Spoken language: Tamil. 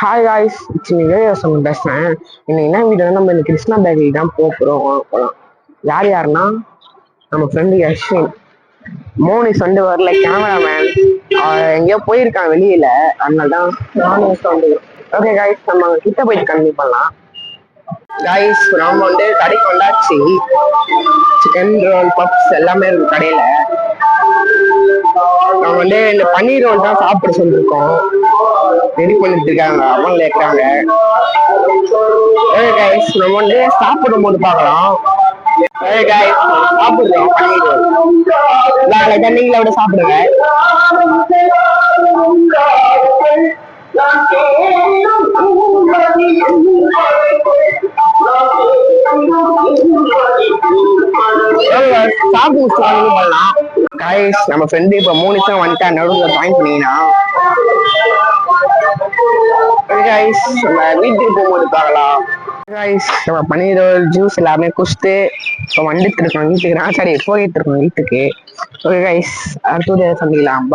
ஹாய் காய்ஸ், இட்ஸ் பேசுறேன். இன்னைக்கு என்ன வீடியோ, நம்ம இந்த கிருஷ்ணா பேக்கரி தான் போகிறோம். போகலாம். யார் யாருன்னா நம்ம ஃப்ரெண்டு அஸ்வின். மோனிஸ் வந்து வரல, கேமராமேன் எங்கேயோ போயிருக்கான் வெளியில, அதனால தான் நானும் வந்து. ஓகே காய்ஸ், நம்ம கிட்ட போயிட்டு கண்டினியூ பண்ணலாம். காய்ஸ், நம்ம வந்து கடைக்கு வந்தாச்சு. சிக்கன் ரோல், பப்ஸ் எல்லாமே இருக்கு கடையில. நம்ம வந்து இந்த பன்னீர் ரோல் தான் சாப்பிட சொல்லிருக்கோம். ரெடி பண்ணிட்டு இருக்காங்க, அவங்க இருக்கிறாங்க. ஓகே கைஸ், நம்ம வந்து சாப்பிடும் போது பார்க்கலாம். ஓகே கைஸ், சாப்பிடுறோம் பன்னீர் ரோல். நீங்கள விட சாப்பிடுங்க. சாப்பிட்டு பண்ணலாம். கைஸ், நம்ம ஃப்ரெண்டு இப்ப 3 நிமிஷம் வந்துட்டா, நடுவில் ஜாயின் பண்ணீங்கன்னா கைஸ் நம்ம வீட்டுக்கு போகும்போது பார்க்கலாம். கைஸ், நம்ம பன்னீர் ரோல் ஜூஸ் எல்லாமே குடிச்சிட்டு இப்போ வந்துட்டு இருக்கோம் வீட்டுக்கு. சரி, போயிட்டு இருக்கோம் வீட்டுக்கு. ஓகே கைஸ், அடுத்தது சந்திக்கலாம்.